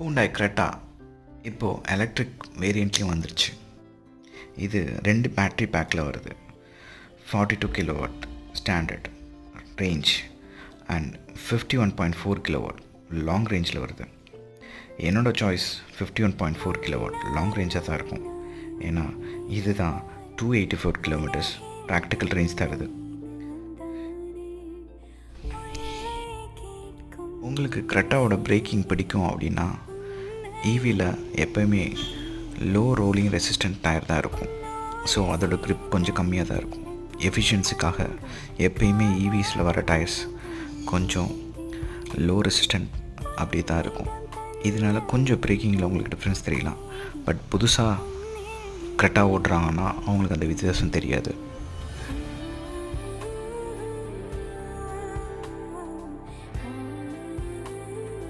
Hyundai Creta இப்போது electric வேரியண்ட்லேயும் வந்துருச்சு. இது 2 பேட்ரி பேக்கில் வருது. 42 kilowatt standard range and 51.4 kilowatt long ரேஞ்சில் வருது. என்னோடய சாய்ஸ் 51.4 கிலோவாட் லாங் ரேஞ்சாக தான் இருக்கும். ஏன்னா இது தான் 284 கிலோமீட்டர்ஸ் ப்ராக்டிக்கல் ரேஞ்ச் தருது. உங்களுக்கு க்ரெட்டாவோட பிரேக்கிங் பிடிக்கும் அப்படின்னா ஈவியில் எப்போயுமே லோ ரோலிங் ரெசிஸ்டன்ட் டயர் தான் இருக்கும். ஸோ அதோட grip கொஞ்சம் கம்மியாக தான் இருக்கும். எஃபிஷியன்சிக்காக எப்பயுமே ஈவிஸில் வர டயர்ஸ் கொஞ்சம் லோ ரெசிஸ்டன்ட் அப்படி தான் இருக்கும். இதனால் கொஞ்சம் பிரேக்கிங்கில் உங்களுக்கு டிஃப்ரென்ஸ் தெரியலாம். பட் புதுசாக க்ரெட்டா ஓட்டுறாங்கன்னா அவங்களுக்கு அந்த வித்தியாசம் தெரியாது.